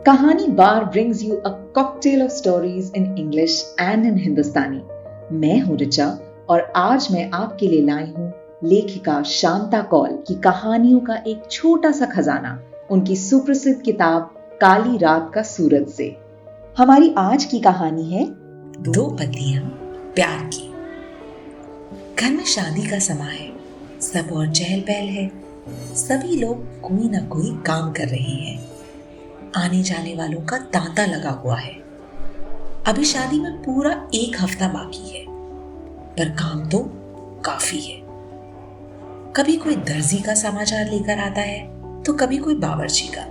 कहानी बार brings you a cocktail of stories in English and in हिंदुस्तानी। मैं हूं ऋचा और आज मैं आपके लिए लाई हूं लेखिका शांता कौल की कहानियों का एक छोटा सा खजाना, उनकी सुप्रसिद्ध किताब काली रात का सूरज से। हमारी आज की कहानी है दो पतियां प्यार की। घर में शादी का समय है, सब और चहल पहल है। सभी लोग कोई ना कोई काम कर रहे हैं। आने जाने वालों का तांता लगा हुआ है। अभी शादी में पूरा 1 हफ्ता बाकी है, पर काम तो काफी है। कभी कोई दर्जी का समाचार लेकर आता है तो कभी कोई बावर्ची का।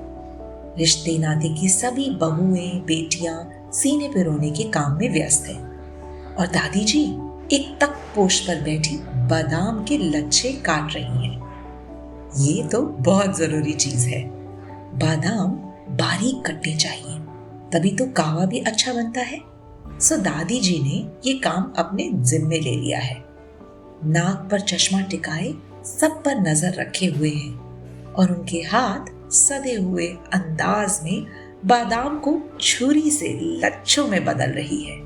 रिश्ते नाते की सभी बहुएं बेटियां सीने पे रोने के काम में व्यस्त है और दादी जी एक तक पोस्ट पर बैठी बादाम के लच्छे काट रही हैं। ये तो बहुत जरूरी चीज है। बादाम बारीक कटने चाहिए, तभी तो कावा भी अच्छा बनता है। सो दादी जी ने ये काम अपने जिम्मे ले लिया है। नाक पर चश्मा टिकाए सब पर नजर रखे हुए हैं और उनके हाथ सधे हुए अंदाज में बादाम को छुरी से लच्छों में बदल रही है।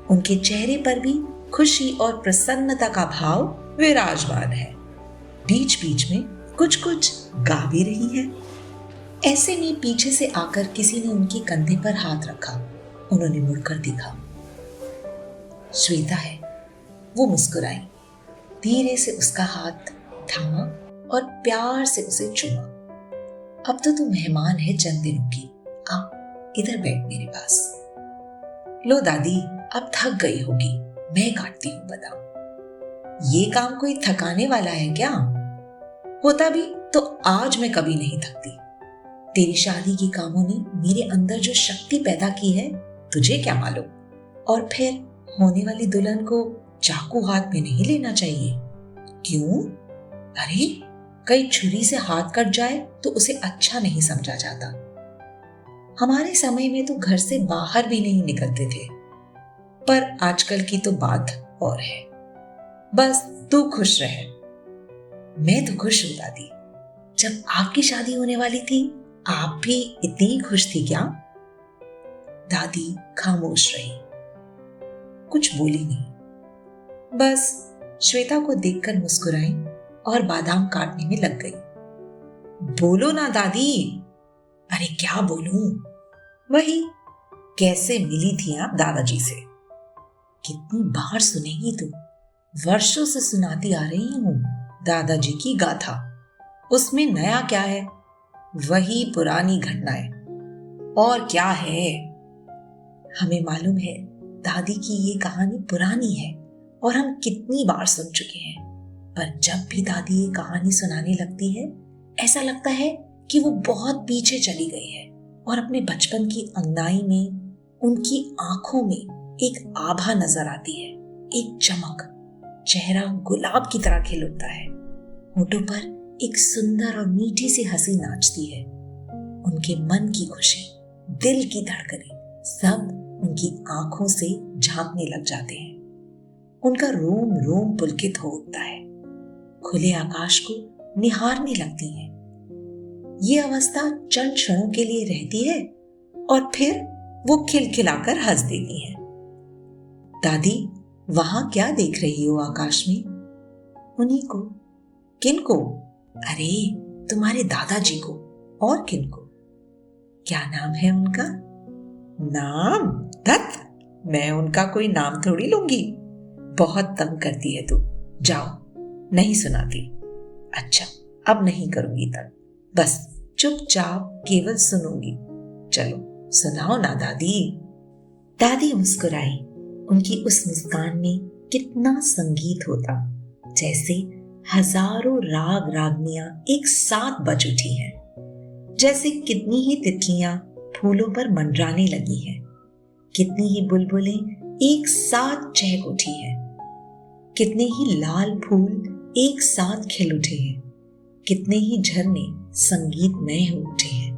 उनके चेहरे पर भी खुशी और प्रसन्नता का भाव विराजमान है। बीच बीच में कुछ कुछ गा भी रही है। ऐसे में पीछे से आकर किसी ने उनके कंधे पर हाथ रखा। उन्होंने मुड़कर देखा। श्वेता है। वो मुस्कुराई, धीरे से उसका हाथ थामा और प्यार से उसे चूमा। अब तो तू मेहमान है चंद दिनों की, आ इधर बैठ मेरे पास। लो दादी, अब थक गई होगी, मैं काटती हूँ बादाम। ये काम कोई थकाने वाला है क्या? होता भी तो आज मैं कभी नहीं थकती। तेरी शादी के कामों ने मेरे अंदर जो शक्ति पैदा की है तुझे क्या मालूम। और फिर होने वाली दुल्हन को चाकू हाथ में नहीं लेना चाहिए। क्यों? अरे कहीं छुरी से हाथ कट जाए तो उसे अच्छा नहीं समझा जाता। हमारे समय में तो घर से बाहर भी नहीं निकलते थे, पर आजकल की तो बात और है। बस तू खुश रहे। मैं तो खुश हूं दादी। जब आपकी शादी होने वाली थी आप भी इतनी खुश थी क्या? दादी खामोश रही, कुछ बोली नहीं। बस श्वेता को देखकर मुस्कुराई और बादाम काटने में लग गई। बोलो ना दादी। अरे क्या बोलूं? वही, कैसे मिली थी आप दादाजी से? कितनी बार सुनेगी तू? वर्षों से सुनाती आ रही हूं दादाजी की गाथा। उसमें नया क्या है? वही पुरानी घटनाएं। और क्या है? हमें मालूम है दादी की ये कहानी पुरानी है और हम कितनी बार सुन चुके हैं, पर जब भी दादी ये कहानी सुनाने लगती है ऐसा लगता है कि वो बहुत पीछे चली गई है और अपने बचपन की अंगनाई में उनकी आंखों में एक आभा नजर आती है, एक चमक। चेहरा गुलाब की तरह खिल उठता है, होठों पर एक सुंदर और मीठी सी हंसी नाचती है। उनके मन की खुशी, दिल की धड़कनें सब उनकी आंखों से झांकने लग जाते हैं। उनका रोम रोम पुलकित हो उठता है, खुले आकाश को निहारने लगती हैं। ये अवस्था चंद क्षणों के लिए रहती है और फिर वो खिलखिलाकर हंस देती हैं। दादी, वहां क्या देख रही हो आकाश में? उन्हीं को। किनको? अरे तुम्हारे दादाजी को। और किनको? क्या नाम है उनका? नाम? धत, मैं उनका कोई नाम थोड़ी लूंगी। बहुत तंग करती है तू। जाओ, नहीं सुनाती। अच्छा, अब नहीं करूंगी तंग, बस चुपचाप केवल सुनूंगी। चलो सुनाओ ना दादी। दादी मुस्कुराई। उनकी उस मुस्कान में कितना संगीत होता, जैसे हजारों राग रागनियां एक साथ बज उठी हैं। जैसे कितनी ही तितलियां फूलों पर मंडराने लगी हैं, कितनी ही बुलबुलें एक साथ चहक उठी हैं, कितने ही लाल फूल एक साथ खिल उठे हैं, कितने ही झरने संगीतमय हो उठे हैं।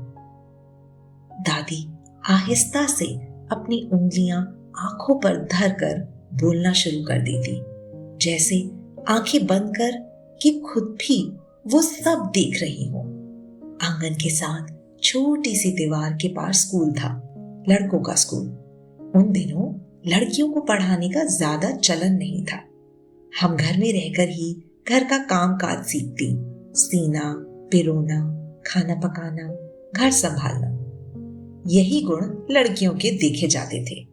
दादी आहिस्ता से अपनी उंगलियां आंखों पर धरकर बोलना शुरू कर देती, जैसे आंखें बंद कर कि खुद भी वो सब देख रही हो। आंगन के साथ छोटी सी दीवार के पास स्कूल था, लड़कों का स्कूल। उन दिनों लड़कियों को पढ़ाने का ज्यादा चलन नहीं था। हम घर में रहकर ही घर का काम काज सीखती, सीना, पिरोना, खाना पकाना, घर संभालना। यही गुण लड़कियों के देखे जाते थे।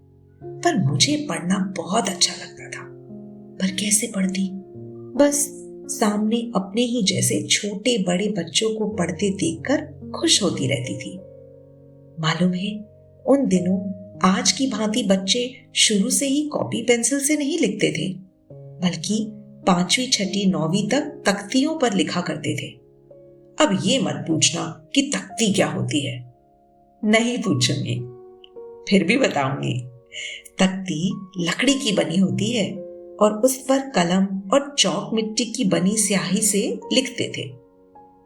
पर मुझे पढ़ना बहुत अच्छा लगता था। पर कैसे पढ़ती? बस सामने अपने ही जैसे छोटे बड़े बच्चों को पढ़ते देखकर खुश होती रहती थी। मालूम है, उन दिनों आज की भांति बच्चे शुरू से ही कॉपी पेंसिल से नहीं लिखते थे, बल्कि 5वीं, 6ठी, 9वीं तक तख्तियों पर लिखा करते थे। अब ये मत पूछना कि तख्ती क्या होती है। नहीं पूछूंगी, फिर भी बताऊंगी। तख्ती लकड़ी की बनी होती है और उस पर कलम और चौक मिट्टी की बनी स्याही से लिखते थे।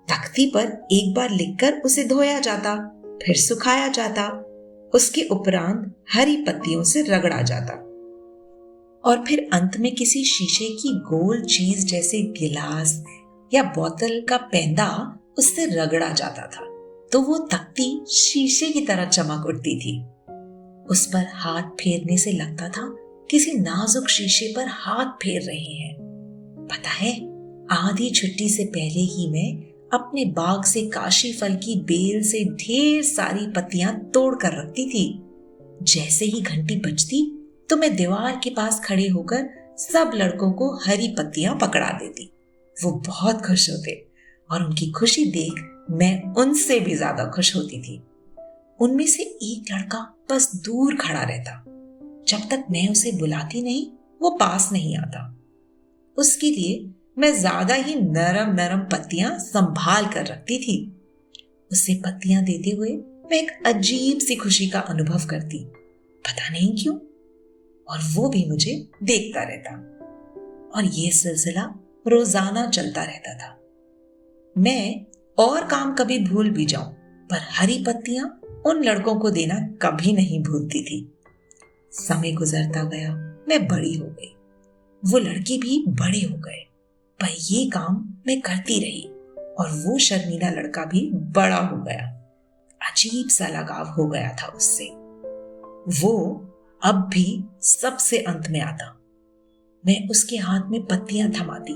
तख्ती पर एक बार लिखकर उसे धोया जाता, फिर सुखाया जाता, उसके उपरांत हरी पत्तियों से रगड़ा जाता और फिर अंत में किसी शीशे की गोल चीज जैसे गिलास या बोतल का पेंदा उससे रगड़ा जाता था, तो वो तख्ती शीशे की तरह चमक उठती थी। उस पर हाथ फेरने से लगता था किसी नाजुक शीशे पर हाथ फेर रहे हैं। पता है, आधी छुट्टी से पहले ही मैं अपने बाग से काशी फल की बेल से ढेर सारी पत्तियां तोड़ कर रखती थी। जैसे ही घंटी बजती तो मैं दीवार के पास खड़े होकर सब लड़कों को हरी पत्तियां पकड़ा देती। वो बहुत खुश होते और उनकी खुशी देख मैं उनसे भी ज्यादा खुश होती थी। उनमें से एक लड़का बस दूर खड़ा रहता। जब तक मैं उसे बुलाती नहीं, वो पास नहीं आता। उसके लिए मैं ज्यादा ही नरम नरम पत्तियां संभाल कर रखती थी। उसे पत्तियां देते हुए मैं एक अजीब सी खुशी का अनुभव करती, पता नहीं क्यों। और वो भी मुझे देखता रहता और ये सिलसिला रोजाना चलता रहता था। मैं और काम कभी भूल भी जाऊं, पर हरी पत्तियां उन लड़कों को देना कभी नहीं भूलती थी। समय गुजरता गया, मैं बड़ी हो गई, वो लड़के भी बड़े हो गए, पर ये काम मैं करती रही और वो शर्मीला लड़का भी बड़ा हो गया। अजीब सा लगाव हो गया था उससे। वो अब भी सबसे अंत में आता। मैं उसके हाथ में पत्तियां थमाती,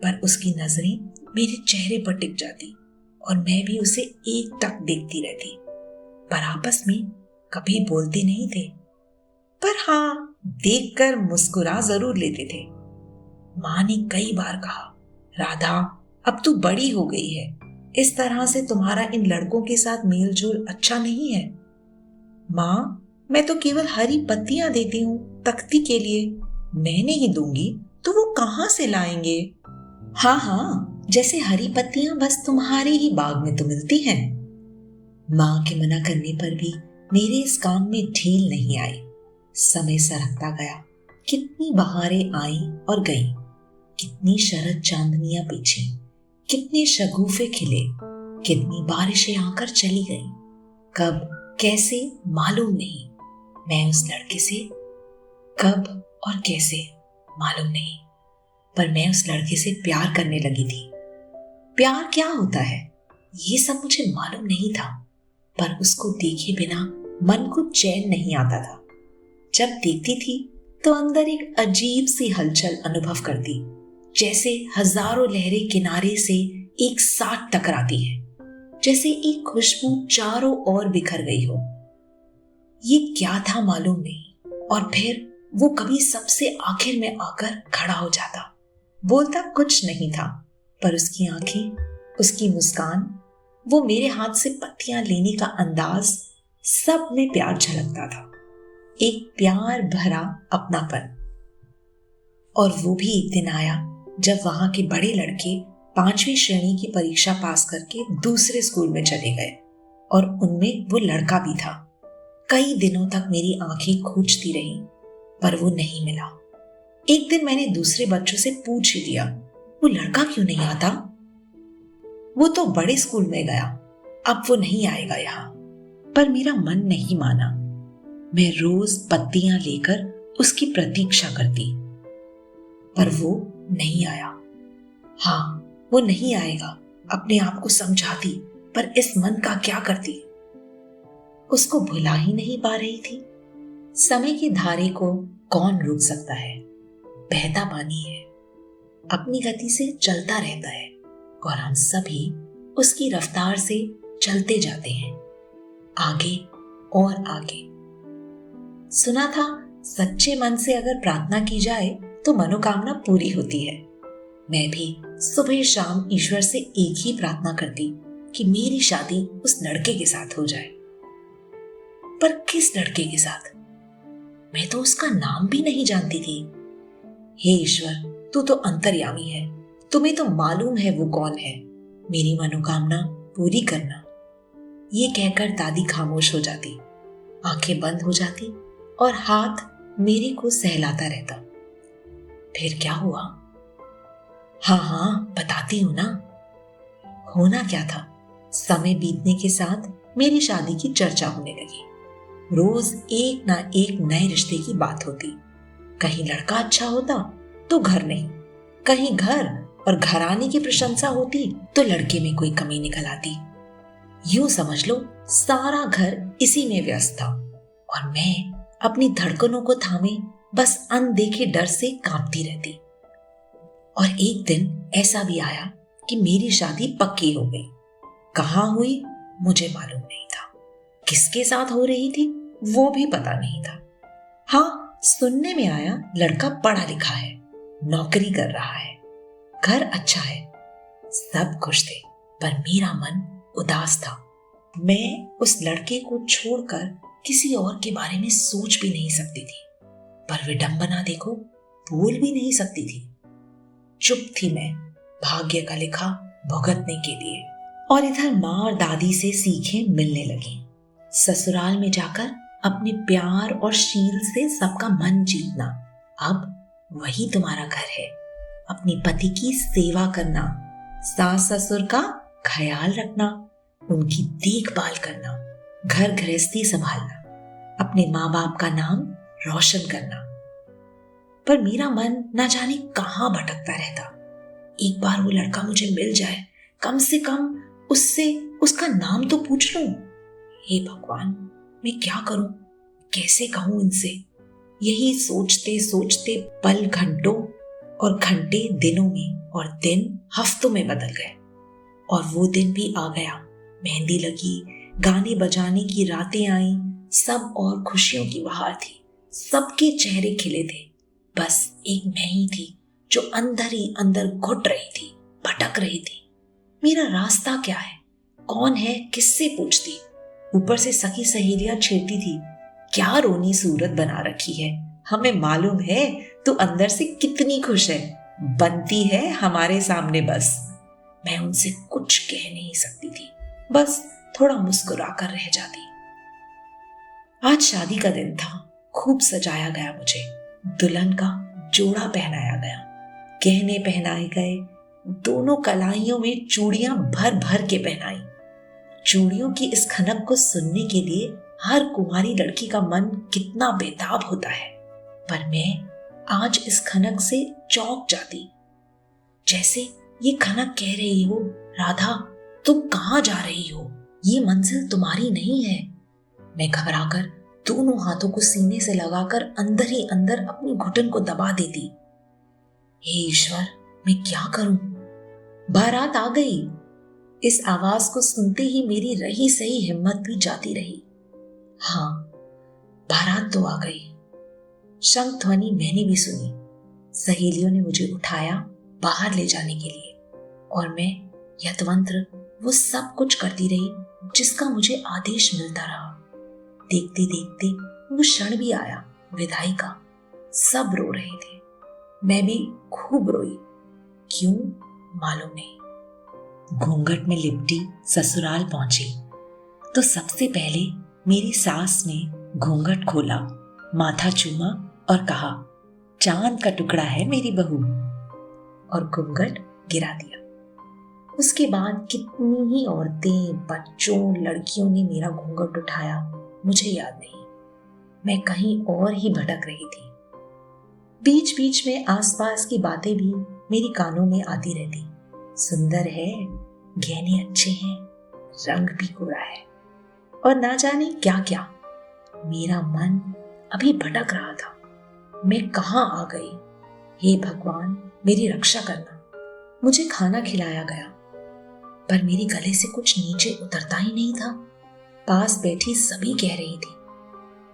पर उसकी नजरें मेरे चेहरे पर टिक जाती और मैं भी उसे एकटक देखती रहती। पर आपस में कभी बोलते नहीं थे, पर हाँ, देखकर मुस्कुरा जरूर लेते थे। माँ ने कई बार कहा, राधा, अब तू बड़ी हो गई है, इस तरह से तुम्हारा इन लड़कों के साथ मेलजोल अच्छा नहीं है। माँ, मैं तो केवल हरी पत्तियां देती हूँ तख्ती के लिए, मैं नहीं दूंगी तो वो कहाँ से लाएंगे? हाँ हाँ, जैसे हरी पत्तियां बस तुम्हारे ही बाग में तो मिलती हैं। माँ के मना करने पर भी मेरे इस काम में ढील नहीं आई। समय सरकता गया, कितनी बहारें आई और गईं, कितनी शरद चांदनियां पीछी, कितने शगुफे खिले, कितनी बारिशें आकर चली गईं। कब कैसे मालूम नहीं। मैं उस लड़के से कब और कैसे मालूम नहीं, पर मैं उस लड़के से प्यार करने लगी थी। प्यार क्या होता है ये सब मुझे मालूम नहीं था, पर उसको देखे बिना मन को चैन नहीं आता था। जब देखती थी तो अंदर एक अजीब सी हलचल अनुभव करती, जैसे हजारों लहरें किनारे से एक साथ टकराती हैं, जैसे एक खुशबू चारों ओर बिखर गई हो। ये क्या था मालूम नहीं, और फिर वो कभी सबसे आखिर में आकर खड़ा हो जाता। बोलता कुछ नहीं था, पर उसकी आंखें, उसकी मुस्कान, वो मेरे हाथ से पत्तियां लेने का अंदाज, सब में प्यार झलकता था, एक प्यार भरा अपनापन। और वो भी एक दिन आया जब वहां के बड़े लड़के 5वीं श्रेणी की परीक्षा पास करके दूसरे स्कूल में चले गए और उनमें वो लड़का भी था। कई दिनों तक मेरी आंखें खोजती रहीं, पर वो नहीं मिला। एक दिन मैंने दूसरे बच्चों से पूछ ही लिया, वो लड़का क्यों नहीं आता? वो तो बड़े स्कूल में गया, अब वो नहीं आएगा यहाँ। पर मेरा मन नहीं माना। मैं रोज पत्तियां लेकर उसकी प्रतीक्षा करती, पर वो नहीं आया। हाँ, वो नहीं आएगा, अपने आप को समझाती, पर इस मन का क्या करती? उसको भुला ही नहीं पा रही थी। समय की धारे को कौन रोक सकता है? बहता पानी है, अपनी गति से चलता रहता है और हम सभी उसकी रफ्तार से चलते जाते हैं, आगे और आगे। सुना था सच्चे मन से अगर प्रार्थना की जाए तो मनोकामना पूरी होती है। मैं भी सुबह शाम ईश्वर से एक ही प्रार्थना करती कि मेरी शादी उस लड़के के साथ हो जाए। पर किस लड़के के साथ? मैं तो उसका नाम भी नहीं जानती थी। हे ईश्वर, तू तो अंतर्यामी है, तुम्हें तो मालूम है वो कौन है। मेरी मनोकामना पूरी करना। ये कहकर दादी खामोश हो जाती, आंखें बंद हो जाती और हाथ मेरे को सहलाता रहता। फिर क्या हुआ? हाँ, बताती हूं ना। होना क्या था, समय बीतने के साथ मेरी शादी की चर्चा होने लगी। रोज एक ना एक नए रिश्ते की बात होती। कहीं लड़का अच्छा होता तो घर नहीं, कहीं घर और घराने की प्रशंसा होती तो लड़के में कोई कमी निकल आती। यूं समझ लो सारा घर इसी में व्यस्त था और मैं अपनी धड़कनों को थामे बस अनदेखे डर से कांपती रहती। और एक दिन ऐसा भी आया कि मेरी शादी पक्की हो गई। कहाँ हुई मुझे मालूम नहीं था, किसके साथ हो रही थी वो भी पता नहीं था। हाँ, सुनने में आया लड़का पढ़ा लिखा है, नौकरी कर रहा है, घर अच्छा है, सब खुश थे। पर मेरा मन उदास था। मैं उस लड़के को छोड़कर किसी और के बारे में सोच भी नहीं सकती थी। पर विडंबना देखो, भूल भी नहीं सकती थी। चुप थी मैं, भाग्य का लिखा भुगतने के लिए। और इधर माँ और दादी से सीखें मिलने लगी। ससुराल में जाकर अपने प्यार और शील से सबका मन जीतना, अब वही तुम्हारा घर है। अपने पति की सेवा करना, सास ससुर का ख्याल रखना, उनकी देखभाल करना, घर गृहस्थी संभालना, अपने माँ बाप का नाम रोशन करना। पर मेरा मन न जाने कहाँ भटकता रहता। एक बार वो लड़का मुझे मिल जाए, कम से कम उससे उसका नाम तो पूछ लूं। हे भगवान, मैं क्या करूं, कैसे कहूं इनसे? यही सोचते सोचते पल घंटों और घंटे दिनों में और दिन हफ्तों में बदल गए। और वो दिन भी आ गया। मेहंदी लगी, गाने बजाने की रातें आई, सब और खुशियों की बहार थी। सबके चेहरे खिले थे, बस एक मैं ही थी जो अंदर ही अंदर घुट रही थी, भटक रही थी। मेरा रास्ता क्या है, कौन है, किससे पूछती? ऊपर से सखी सहेलियां छेड़ती थी, क्या रोनी सूरत बना रखी है, हमें मालूम है तू अंदर से कितनी खुश है, बनती है हमारे सामने बस। मैं उनसे कुछ कह नहीं सकती थी, बस थोड़ा मुस्कुरा कर रह जाती। आज शादी का दिन था, खूब सजाया गया मुझे, दुल्हन का जोड़ा पहनाया गया, गहने पहनाए गए, दोनों कलाइयों में चूड़ियां भर भर के पहनाई। चूड़ियों की इस खनक को सुनने के लिए हर कुंवारी लड़की का मन कितना बेताब होता है। पर मैं आज इस खनक से चौंक जाती, जैसे ये खनक कह रही हो, राधा तुम कहाँ जा रही हो, ये मंजिल तुम्हारी नहीं है। मैं घबराकर दोनों हाथों को सीने से लगाकर अंदर ही अंदर अपनी घुटन को दबा देती। हे ईश्वर, मैं क्या करूं? बारात आ गई। इस आवाज को सुनते ही मेरी रही सही हिम्मत भी जाती रही। हाँ, बारात तो आ गई। शंख ध्वनि मैंने भी सुनी। सहेलियों ने मुझे उठाया बाहर ले जाने के लिए और मैं यंत्र वो सब कुछ करती रही जिसका मुझे आदेश मिलता रहा। देखते देखते वो क्षण भी आया, विदाई का। सब रो रहे थे, मैं भी खूब रोई। क्यों मालूम नहीं। घूंघट में लिपटी ससुराल पहुंची तो सबसे पहले मेरी सास ने घूंघट खोला, माथा चूमा और कहा, चांद का टुकड़ा है मेरी बहू, और घूंघट गिरा दिया। उसके बाद कितनी ही औरतें, बच्चों, लड़कियों ने मेरा घूंघट उठाया, मुझे याद नहीं। मैं कहीं और ही भटक रही थी। बीच बीच में आसपास की बातें भी मेरी कानों में आती रहती। सुंदर है, गहने अच्छे हैं, रंग भी गोरा है और ना जाने क्या क्या। मेरा मन अभी भटक रहा था। मैं कहाँ आ गई? हे भगवान, मेरी रक्षा करना। मुझे खाना खिलाया गया, पर मेरे गले से कुछ नीचे उतरता ही नहीं था। पास बैठी सभी कह रही थी,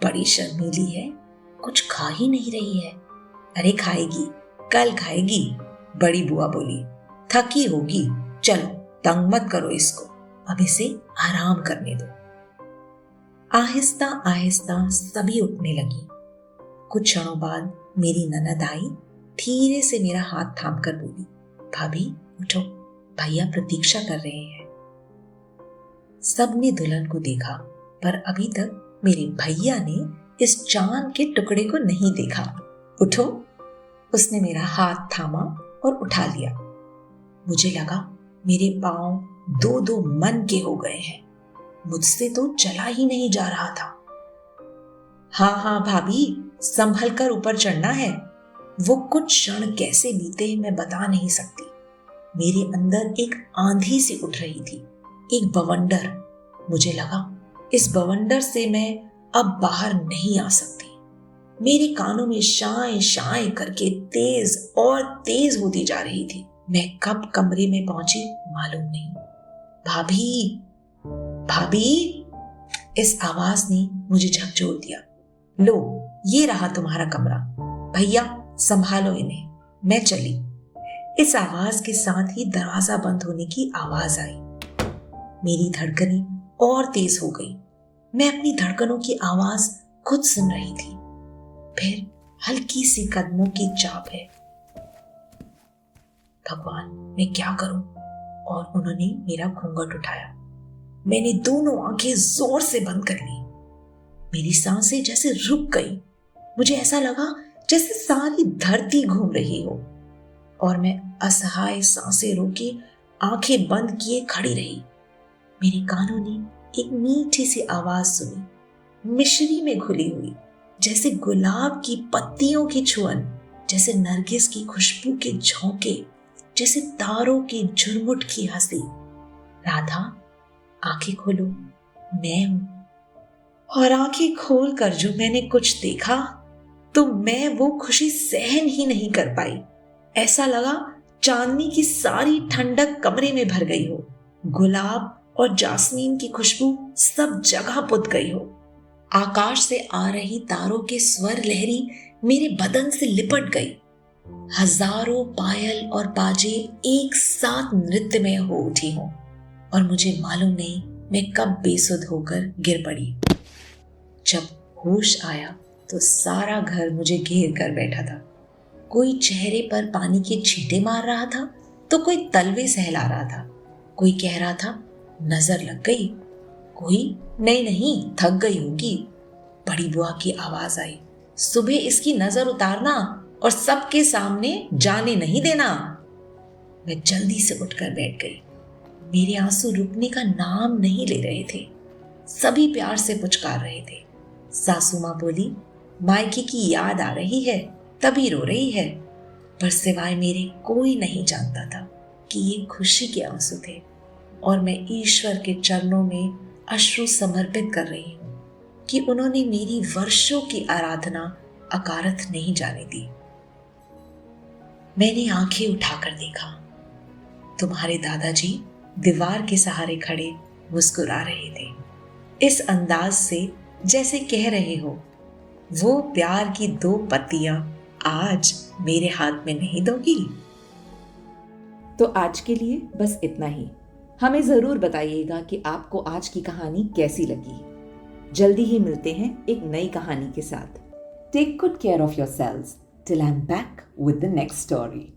बड़ी शर्मीली है, कुछ खा ही नहीं रही है। अरे खाएगी, कल खाएगी, बड़ी बुआ बोली। थकी होगी, चलो तंग मत करो इसको, अब इसे आराम करने दो। आहिस्ता आहिस्ता सभी उठने लगी। कुछ क्षणों बाद मेरी ननद आई, धीरे से मेरा हाथ थाम कर बोली, भाभी उठो, भैया प्रतीक्षा कर रहे हैं। सबने दुल्हन को देखा, पर अभी तक मेरे भैया ने इस चांद के टुकड़े को नहीं देखा। उठो, उसने मेरा हाथ थामा और उठा लिया। मुझे लगा मेरे पांव दो दो मन के हो गए हैं, मुझसे तो चला ही नहीं जा रहा था। हाँ हाँ भाभी, संभल कर ऊपर चढ़ना है। वो कुछ क्षण कैसे बीते मैं बता नहीं सकती। मेरे अंदर एक आंधी सी उठ रही थी, एक बवंडर। मुझे लगा इस बवंडर से मैं अब बाहर नहीं आ सकती। मेरे कानों में शाएं शाएं करके तेज और तेज होती जा रही थी। मैं कब कमरे में पहुंची मालूम नहीं। भाभी, भाभी, इस आवाज ने मुझे झकझोर दिया। लो, ये रहा तुम्हारा कमरा, भैया संभालो इन्हें, मैं चली। इस आवाज के साथ ही दरवाजा बंद होने की आवाज आई। मेरी धड़कनें और तेज हो गई। मैं अपनी धड़कनों की आवाज खुद सुन रही थी। फिर हल्की सी कदमों की चाप है। भगवान, मैं क्या करूं? और उन्होंने मेरा घूंघट उठाया। मैंने दोनों आंखें जोर से बंद कर ली। मेरी सांसें जैसे रुक गई। मुझे ऐसा लगा जैसे सारी धरती घूम रही हो, और मैं असहाय सांसें रोके आंखें बंद किए खड़ी रही। मेरे कानों ने एक मीठी सी आवाज सुनी, मिश्री में घुली हुई, जैसे गुलाब की पत्तियों की छुअन, जैसे नरगिस की खुशबू के झोंके, जैसे तारों के झुरमुट की हंसी। राधा, आंखें खोलो, मैं हूं। और आंखें खोलकर जो मैंने कुछ देखा, तो मैं वो खुशी सहन ही नहीं कर पाई। ऐसा लगा चांदनी की सारी ठंडक कमरे में भर गई हो, गुलाब और जास्मीन की खुशबू सब जगह पुत गई हो। आकाश से आ रही तारों के स्वर लहरी मेरे बदन से लिपट गई। हजारों पायल और बाजे एक साथ नृत्य में हो उठी हों, और मुझे मालूम नहीं मैं कब बेसुध होकर गिर पड़ी। जब होश आया तो सारा घर मुझे घेर कर बैठा था। कोई चेहरे पर पानी के छींटे मार रहा था, तो कोई तलवे सहला रहा था। कोई कह रहा था नजर लग गई, कोई नहीं थक गई होगी। बड़ी बुआ की आवाज आई, सुबह इसकी नजर उतारना और सबके सामने जाने नहीं देना। मैं जल्दी से उठकर बैठ गई। मेरे आंसू रुकने का नाम नहीं ले रहे थे। सभी प्यार से पुचकार रहे थे। सासू माँ बोली, मायके की याद आ रही है, तभी रो रही है। पर सिवाय मेरे कोई नहीं जानता था कि ये खुशी के आंसू थे, और मैं ईश्वर के चरणों में अश्रु समर्पित कर रही हूँ कि उन्होंने मेरी वर्षों की आराधना अकारथ नहीं जाने दी। मैंने आंखें उठाकर देखा। तुम्हारे दादाजी दीवार के सहारे खड़े मुस्कुरा रहे थे, इस अंदाज से जैसे कह रहे हो, वो प्यार की 2 पत्तियां आज मेरे हाथ में नहीं दोगी। तो आज के लिए बस इतना ही। हमें जरूर बताइएगा कि आपको आज की कहानी कैसी लगी। जल्दी ही मिलते हैं एक नई कहानी के साथ। Take good care of yourselves till I am back with the next story.